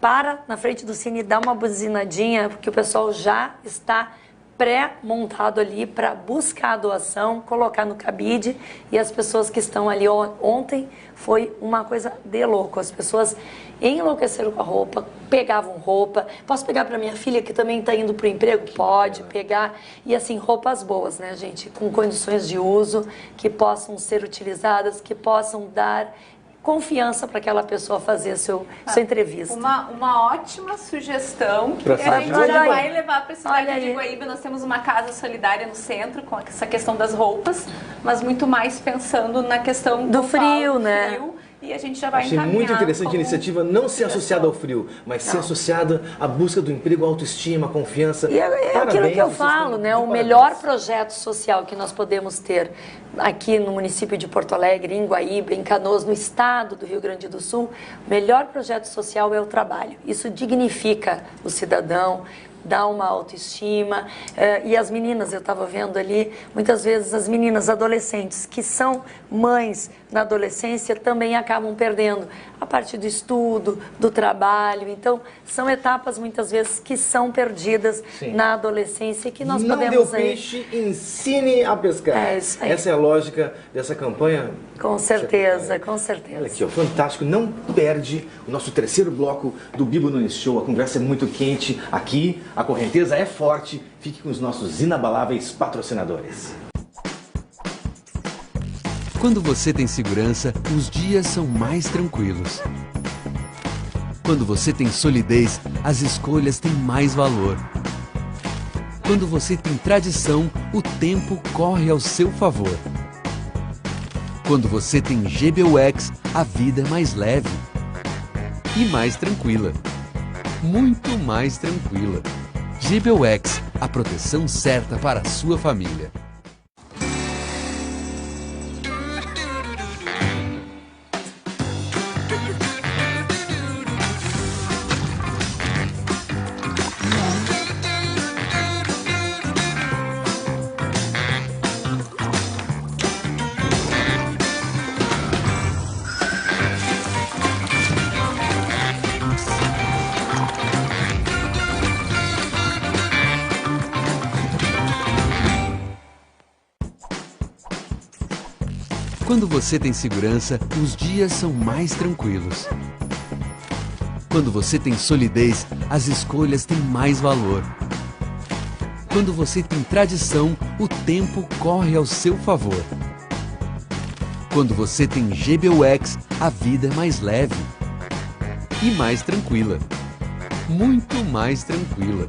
Para na frente do Cine, dá uma buzinadinha, porque o pessoal já está pré-montado ali para buscar a doação, colocar no cabide, e as pessoas que estão ali ontem foi uma coisa de louco. As pessoas enlouqueceram com a roupa, pegavam roupa. Posso pegar para minha filha que também está indo para o emprego? Pode pegar. E assim, roupas boas, né, gente? Com condições de uso, que possam ser utilizadas, que possam dar confiança para aquela pessoa fazer sua entrevista. Uma ótima sugestão que a gente já vai levar para a cidade de Guaíba. Nós temos uma casa solidária no centro com essa questão das roupas, mas muito mais pensando na questão do frio, né? Frio. E a gente já vai Achei muito interessante a iniciativa não ser associada ao frio, mas ser associada à busca do emprego, à autoestima, à confiança. E é aquilo que eu falo, né? O melhor projeto social que nós podemos ter aqui no município de Porto Alegre, em Guaíba, em Canoas, no estado do Rio Grande do Sul, o melhor projeto social é o trabalho. Isso dignifica o cidadão, dá uma autoestima. E as meninas, eu estava vendo ali, muitas vezes as meninas adolescentes que são mães na adolescência também acabam perdendo a parte do estudo, do trabalho. Então, são etapas muitas vezes que são perdidas na adolescência e que nós podemos... Não deu peixe, ensine a pescar. É isso aí. Essa é a lógica dessa campanha. Com certeza, com certeza. Olha aqui, ó, fantástico. Não perde o nosso terceiro bloco do Bibo Nunes Show. A conversa é muito quente aqui, a correnteza é forte. Fique com os nossos inabaláveis patrocinadores. Quando você tem segurança, os dias são mais tranquilos. Quando você tem solidez, as escolhas têm mais valor. Quando você tem tradição, o tempo corre ao seu favor. Quando você tem GBUX, a vida é mais leve e mais tranquila. Muito mais tranquila. GBUX, a proteção certa para a sua família. Quando você tem segurança, os dias são mais tranquilos. Quando você tem solidez, as escolhas têm mais valor. Quando você tem tradição, o tempo corre ao seu favor. Quando você tem GBUX, a vida é mais leve e mais tranquila. Muito mais tranquila.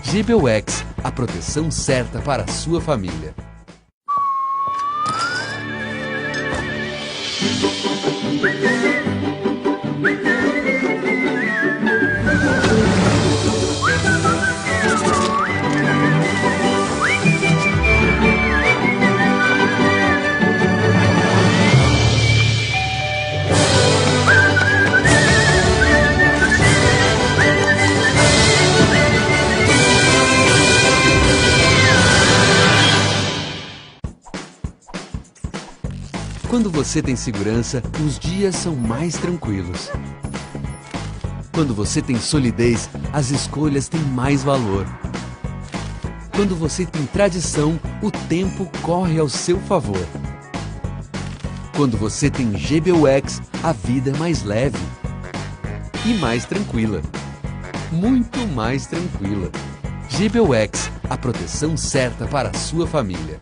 GBUX, a proteção certa para a sua família. Quando você tem segurança, os dias são mais tranquilos. Quando você tem solidez, as escolhas têm mais valor. Quando você tem tradição, o tempo corre ao seu favor. Quando você tem GBUX, a vida é mais leve e mais tranquila. muito mais tranquila. GBUX, a proteção certa para a sua família.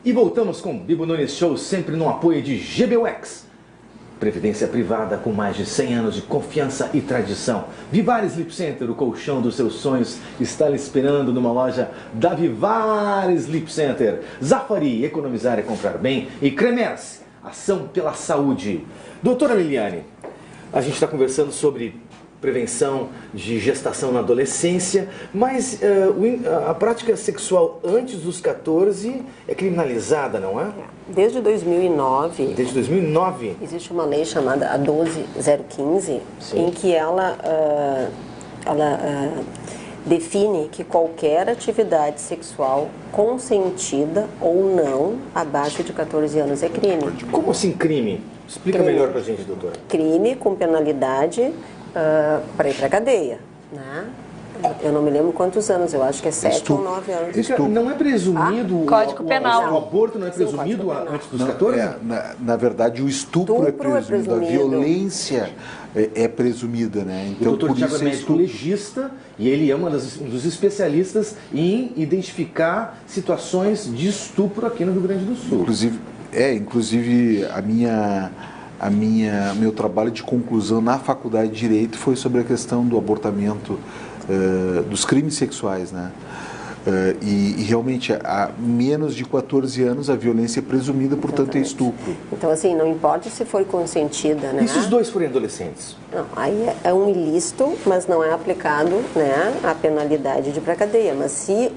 E voltamos com Bibo Nunes Show, sempre no apoio de GBUX. Previdência privada com mais de 100 anos de confiança e tradição. Vivar Sleep Center, o colchão dos seus sonhos, está lhe esperando numa loja da Vivar Sleep Center. Zafari, economizar é comprar bem. E Cremers, ação pela saúde. Doutora Liliane, a gente está conversando sobre prevenção de gestação na adolescência, mas a prática sexual antes dos 14 é criminalizada, não é? Desde 2009... Desde 2009? Existe uma lei chamada a 12015, Sim. em que ela define que qualquer atividade sexual consentida ou não abaixo de 14 anos é crime. Como assim crime? Explica Crime. melhor pra gente, doutora. Crime com penalidade para ir para a cadeia, né? Eu não me lembro quantos anos, eu acho que é 7 ou 9 anos. Não é presumido... Código Penal. O aborto não é presumido Código Penal. antes dos 14? Na verdade, o estupro é presumido, a violência é presumida, né? O doutor Tiago é médico legista e ele é um dos especialistas em identificar situações de estupro aqui no Rio Grande do Sul. Inclusive meu trabalho de conclusão na faculdade de Direito foi sobre a questão do abortamento, dos crimes sexuais, né? E realmente, há menos de 14 anos, a violência é presumida, portanto é estupro. Então, assim, não importa se foi consentida, né? E se os dois forem adolescentes? Não, aí é um ilícito, mas não é aplicado, né, a penalidade de ir para a cadeia. Mas se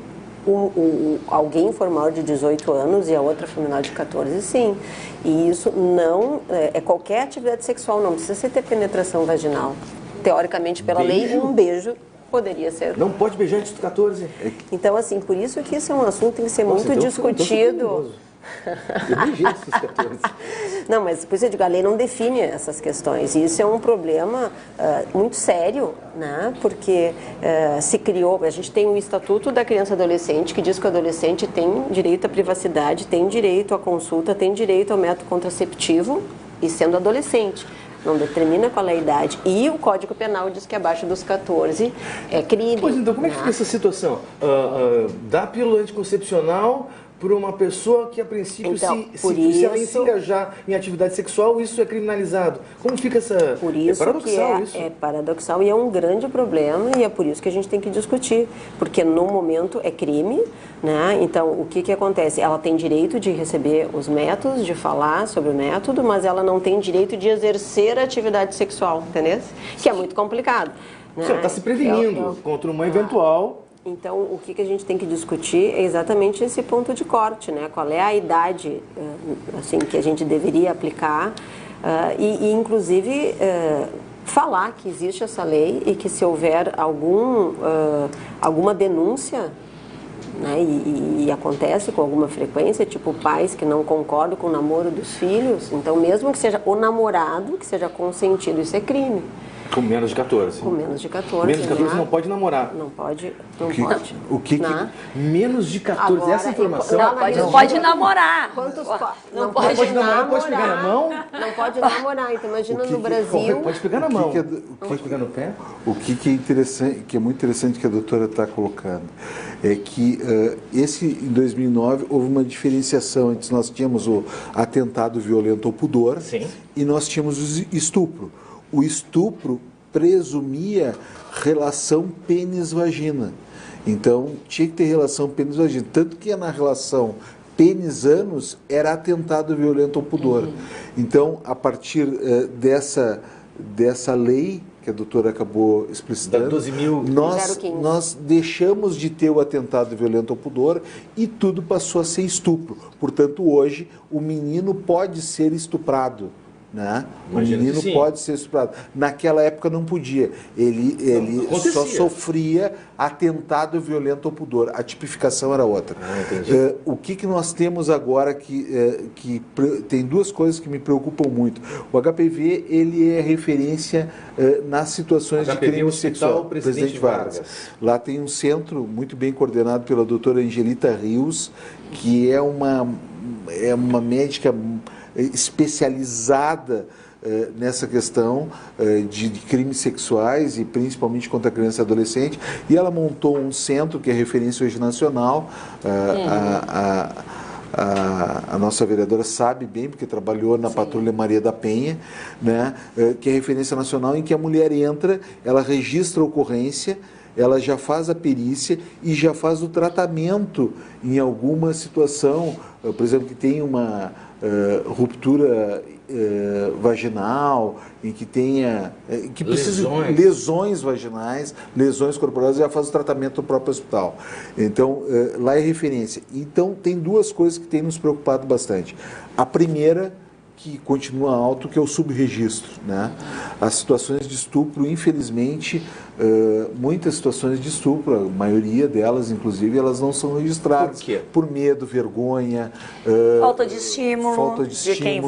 alguém for maior de 18 anos e a outra for menor de 14, sim. E isso não é qualquer atividade sexual, não precisa ter penetração vaginal. Teoricamente, pela lei, um beijo poderia ser. Não pode beijar antes dos 14? Então, assim, por isso que isso é um assunto que tem que ser muito discutido. Eu beijei antes dos 14. Não, mas por isso eu digo, a lei não define essas questões. E isso é um problema muito sério, né? Porque se criou, a gente tem o Estatuto da Criança e Adolescente, que diz que o adolescente tem direito à privacidade, tem direito à consulta, tem direito ao método contraceptivo, e sendo adolescente. Não determina qual é a idade. E o Código Penal diz que abaixo dos 14 é crime. Pois então, como é que fica essa situação? Dá pílula anticoncepcional por uma pessoa que, a princípio, então, se ela se engajar em atividade sexual, isso é criminalizado. Como fica essa... Por isso é paradoxal que isso. É paradoxal e é um grande problema, e é por isso que a gente tem que discutir. Porque no momento é crime, né? Então, o que acontece? Ela tem direito de receber os métodos, de falar sobre o método, mas ela não tem direito de exercer a atividade sexual, entendeu? Que é muito complicado. Né? Você está se prevenindo contra uma eventual... Então, o que a gente tem que discutir é exatamente esse ponto de corte, né? Qual é a idade assim, que a gente deveria aplicar e inclusive, falar que existe essa lei e que se houver alguma denúncia, né, e acontece com alguma frequência, tipo pais que não concordam com o namoro dos filhos, então mesmo que seja o namorado, que seja consentido, isso é crime. Com menos de 14. Com menos de 14. Menos de 14 né? não pode namorar. Não pode. Menos de 14, agora, essa informação... Pode namorar. Não pode namorar, pode pegar na mão? Não pode namorar. Então imagina no Brasil... Pode pegar na mão. Pode pegar no pé? O que é interessante, que é muito interessante que a doutora está colocando, é que em 2009 houve uma diferenciação. Antes nós tínhamos o atentado violento ao pudor. Sim. E nós tínhamos o estupro. O estupro presumia relação pênis-vagina. Então, tinha que ter relação pênis-vagina. Tanto que na relação pênis-ânus era atentado violento ao pudor. Então, a partir dessa lei que a doutora acabou explicitando, da 12.000, nós deixamos de ter o atentado violento ao pudor e tudo passou a ser estupro. Portanto, hoje, o menino pode ser estuprado. né? O Imagino que menino sim. pode ser estuprado. Naquela época não podia. Ele acontecia. só sofria atentado violento ao pudor. A tipificação era outra. Entendi. O que nós temos agora tem duas coisas que me preocupam muito. O HPV, ele é referência nas situações de crime Hospital sexual. Presidente Vargas. Lá tem um centro muito bem coordenado pela doutora Angelita Rios, que é uma médica especializada nessa questão de crimes sexuais e principalmente contra a criança e adolescente, e ela montou um centro que é referência hoje nacional. A nossa vereadora sabe bem, porque trabalhou na Patrulha Maria da Penha, né, que é referência nacional, em que a mulher entra, ela registra a ocorrência, ela já faz a perícia e já faz o tratamento em alguma situação, por exemplo, que tem uma ruptura vaginal, em que tenha que precisa de lesões vaginais, lesões corporais, já faz o tratamento no próprio hospital. Então, lá é referência. Então, tem duas coisas que têm nos preocupado bastante. A primeira, que continua alto, que é o subregistro, né? As situações de estupro, infelizmente, muitas situações de estupro, a maioria delas, inclusive, elas não são registradas. Por quê? Por medo, vergonha, Falta de estímulo, falta de quem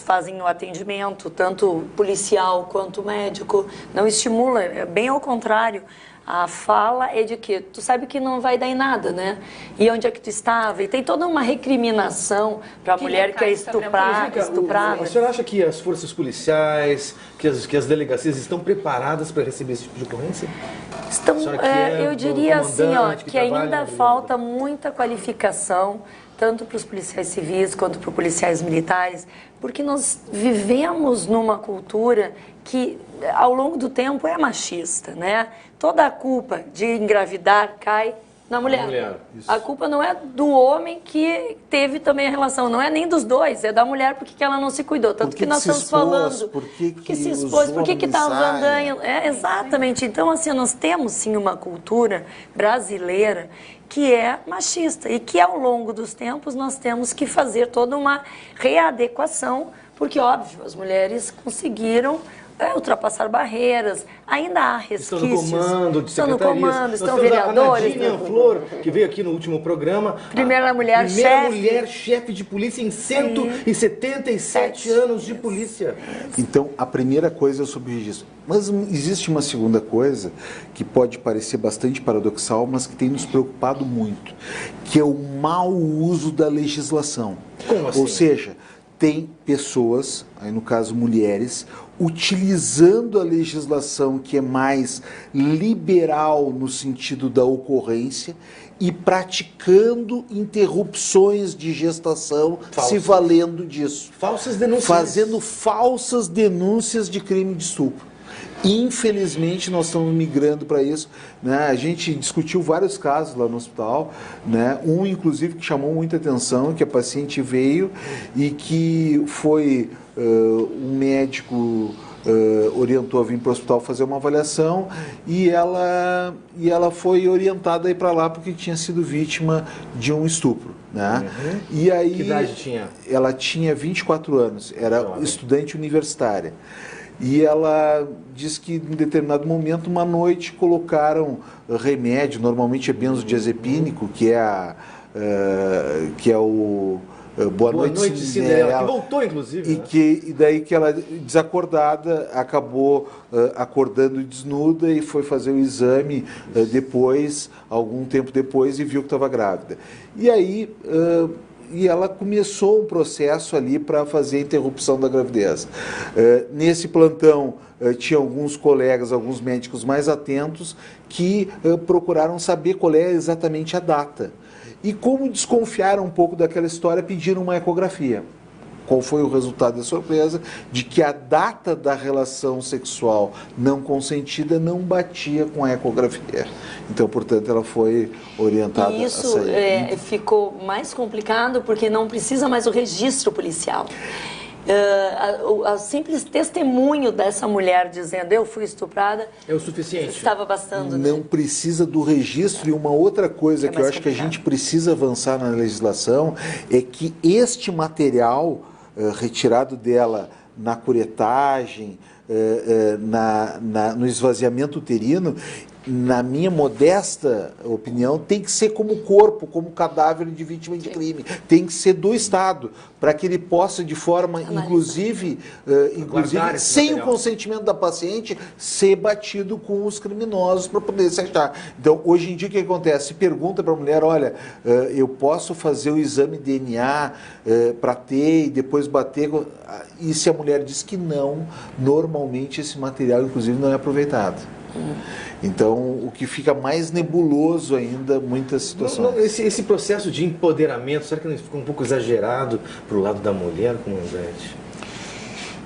fazem o atendimento, tanto policial quanto médico. Não estimula, é bem ao contrário. A fala é de que tu sabe que não vai dar em nada, né? E onde é que tu estava? E tem toda uma recriminação para a mulher que é estuprada. A senhora acha que as forças policiais, que as delegacias estão preparadas para receber esse tipo de ocorrência? Estão, eu diria assim, que ainda falta ali. muita qualificação, tanto para os policiais civis quanto para os policiais militares, porque nós vivemos numa cultura que, ao longo do tempo, é machista, né? Toda a culpa de engravidar cai na mulher. A culpa não é do homem que teve também a relação, não é nem dos dois, é da mulher porque ela não se cuidou. Tanto que nós estamos falando. Porque se expôs, por que está andando? Exatamente. Então, assim, nós temos sim uma cultura brasileira que é machista e que ao longo dos tempos nós temos que fazer toda uma readequação, porque, óbvio, as mulheres conseguiram ultrapassar barreiras, ainda há resquícios. Estão no comando, estão vereadores. A Nadinha Flor, que veio aqui no último programa. Primeira mulher chefe de polícia em 177 anos de polícia. Então, a primeira coisa é o subregistro. Mas existe uma segunda coisa que pode parecer bastante paradoxal, mas que tem nos preocupado muito, que é o mau uso da legislação. Como assim? Ou seja, tem pessoas, aí no caso mulheres, utilizando a legislação que é mais liberal no sentido da ocorrência e praticando interrupções de gestação, se valendo disso. Falsas denúncias. Fazendo falsas denúncias de crime de estupro. Infelizmente, nós estamos migrando para isso, né? A gente discutiu vários casos lá no hospital, né? Um, inclusive, que chamou muita atenção, que a paciente veio e que foi um médico orientou a vir para o hospital fazer uma avaliação e ela foi orientada a ir para lá porque tinha sido vítima de um estupro, né? E aí, que idade tinha? Ela tinha 24 anos, era estudante universitária. E ela diz que em determinado momento, uma noite, colocaram remédio, normalmente é benzodiazepínico, que é o Boa Noite Cinderela, que voltou inclusive. E daí que ela, desacordada, acabou acordando desnuda e foi fazer o exame depois, algum tempo depois, e viu que estava grávida. E aí e ela começou um processo ali para fazer a interrupção da gravidez. Nesse plantão, tinha alguns colegas, alguns médicos mais atentos, que procuraram saber qual é exatamente a data. E como desconfiaram um pouco daquela história, pediram uma ecografia. Qual foi o resultado da surpresa? De que a data da relação sexual não consentida não batia com a ecografia. Então, portanto, ela foi orientada a sair. E isso ficou mais complicado porque não precisa mais o registro policial. A simples testemunho dessa mulher dizendo eu fui estuprada é o suficiente. Estava bastando. Não precisa do registro. E uma outra coisa que eu acho complicado. que a gente precisa avançar na legislação é que este material retirado dela na curetagem, no esvaziamento uterino, na minha modesta opinião, tem que ser como corpo, como cadáver de vítima de crime. Tem que ser do Estado, para que ele possa, de forma, inclusive sem o consentimento da paciente, ser batido com os criminosos para poder se achar. Então, hoje em dia, o que acontece? Se pergunta para a mulher, olha, eu posso fazer o exame DNA para ter e depois bater... E se a mulher diz que não, normalmente esse material, inclusive, não é aproveitado. Então, o que fica mais nebuloso ainda, muitas situações. Esse processo de empoderamento, será que não ficou um pouco exagerado para o lado da mulher, comandante?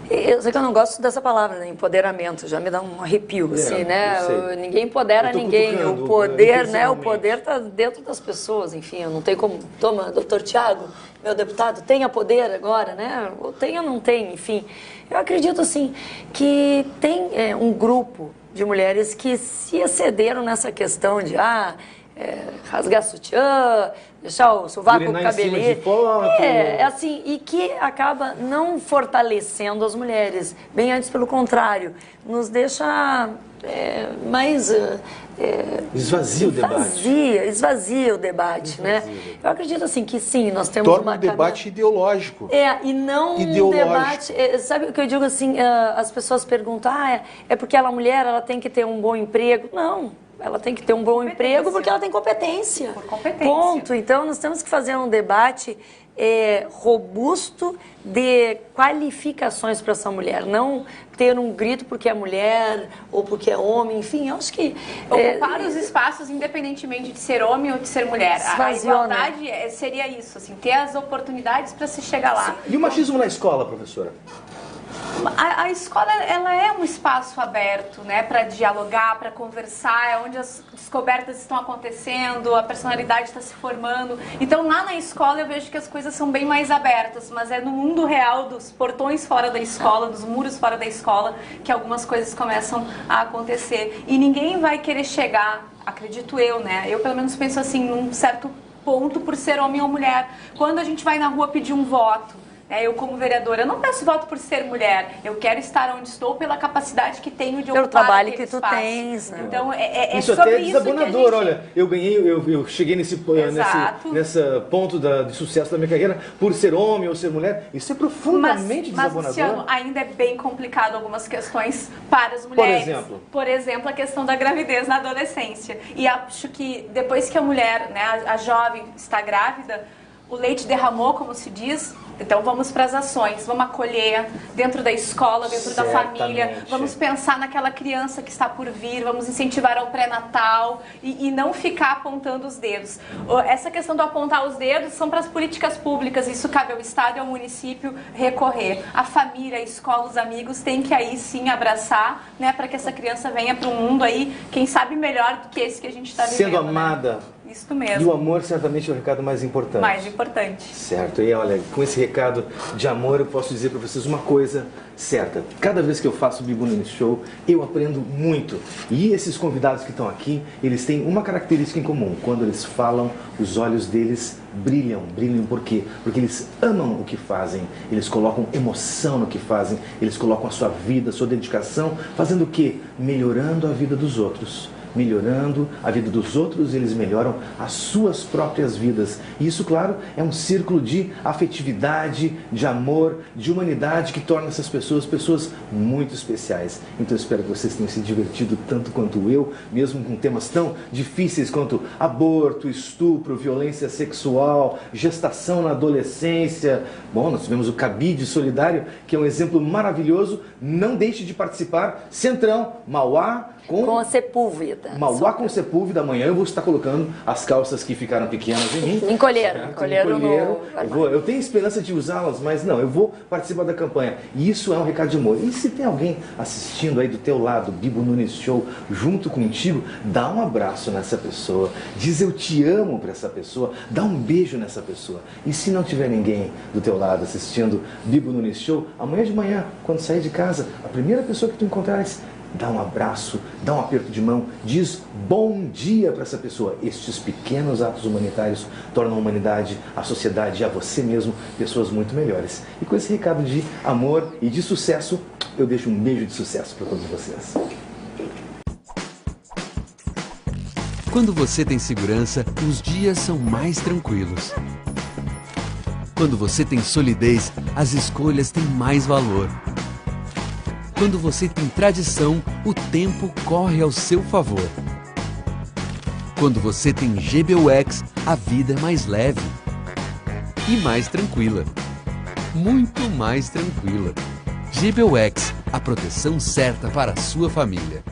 Eu sei que eu não gosto dessa palavra, né? Empoderamento, já me dá um arrepio, assim, né? Ninguém empodera ninguém, o poder, né? O poder está dentro das pessoas, enfim, eu não tenho como... Toma, doutor Tiago, meu deputado, tenha poder agora, né? Ou tem ou não tem, enfim. Eu acredito, assim, que tem um grupo de mulheres que se excederam nessa questão de rasgar sutiã, deixar o sovaco com o cabelinho. Assim, e que acaba não fortalecendo as mulheres, bem antes pelo contrário, nos deixa mais... esvazia o debate. Esvazia o debate, né? Eu acredito assim que sim, nós temos torna um debate ideológico. E não um debate... sabe o que eu digo assim, as pessoas perguntam, é porque ela é mulher, ela tem que ter um bom emprego. Não, ela tem que ter um bom emprego porque ela tem competência. Por competência. Ponto. Então, nós temos que fazer um debate robusto de qualificações para essa mulher, não ter um grito porque é mulher ou porque é homem, enfim, eu acho que... Ocupar os espaços independentemente de ser homem ou de ser mulher. A igualdade seria isso, assim, ter as oportunidades para se chegar lá. E o machismo na escola, professora? A escola, ela é um espaço aberto, né, para dialogar, para conversar, é onde as descobertas estão acontecendo, a personalidade está se formando. Então, lá na escola eu vejo que as coisas são bem mais abertas, mas é no mundo real, dos portões fora da escola, dos muros fora da escola, que algumas coisas começam a acontecer. E ninguém vai querer chegar, acredito eu, né, eu pelo menos penso assim, num certo ponto por ser homem ou mulher. Quando a gente vai na rua pedir um voto, eu como vereadora, eu não peço voto por ser mulher, eu quero estar onde estou pela capacidade que tenho de ocupar pelo trabalho que tu espaço. tens, né? Então, isso sobre até é desabonador, gente... olha, eu cheguei nesse ponto de sucesso da minha carreira por ser homem ou ser mulher, isso é profundamente desabonador. Mas, Luciano, ainda é bem complicado algumas questões para as mulheres. Por exemplo, a questão da gravidez na adolescência. E acho que depois que a mulher, né, a jovem está grávida, o leite derramou, como se diz. Então vamos para as ações, vamos acolher dentro da escola, dentro da família, vamos pensar naquela criança que está por vir, vamos incentivar ao pré-natal e não ficar apontando os dedos. Essa questão do apontar os dedos são para as políticas públicas, isso cabe ao Estado e ao município recorrer. A família, a escola, os amigos têm que aí sim abraçar, né, para que essa criança venha para um mundo aí, quem sabe melhor do que esse que a gente está vivendo. Sendo amada. Né? Isso mesmo. E o amor certamente é o recado mais importante. Mais importante. Certo. E olha, com esse recado de amor eu posso dizer para vocês uma coisa certa. Cada vez que eu faço o Bibo Nunes Show, eu aprendo muito. E esses convidados que estão aqui, eles têm uma característica em comum. Quando eles falam, os olhos deles brilham. Brilham por quê? Porque eles amam o que fazem. Eles colocam emoção no que fazem. Eles colocam a sua vida, a sua dedicação, fazendo o quê? Melhorando a vida dos outros. Melhorando a vida dos outros, eles melhoram as suas próprias vidas. E isso, claro, é um círculo de afetividade, de amor, de humanidade que torna essas pessoas muito especiais. Então eu espero que vocês tenham se divertido tanto quanto eu, mesmo com temas tão difíceis quanto aborto, estupro, violência sexual, gestação na adolescência. Bom, nós tivemos o Cabide Solidário, que é um exemplo maravilhoso. Não deixe de participar. Centrão, Mauá, com a Sepúlveda. Mauá com Sepúlveda. Amanhã eu vou estar colocando as calças que ficaram pequenas em mim. Encolheram eu tenho esperança de usá-las, mas não, eu vou participar da campanha. E isso é um recado de amor. E se tem alguém assistindo aí do teu lado, Bibo Nunes Show, junto contigo, dá um abraço nessa pessoa. Diz eu te amo para essa pessoa. Dá um beijo nessa pessoa. E se não tiver ninguém do teu lado assistindo Bibo Nunes Show, amanhã de manhã, quando sair de casa, a primeira pessoa que tu encontrares, dá um abraço, dá um aperto de mão, diz bom dia para essa pessoa. Estes pequenos atos humanitários tornam a humanidade, a sociedade e a você mesmo pessoas muito melhores. E com esse recado de amor e de sucesso, eu deixo um beijo de sucesso para todos vocês. Quando você tem segurança, os dias são mais tranquilos. Quando você tem solidez, as escolhas têm mais valor. Quando você tem tradição, o tempo corre ao seu favor. Quando você tem GBUX, a vida é mais leve e mais tranquila. Muito mais tranquila. GBUX, a proteção certa para a sua família.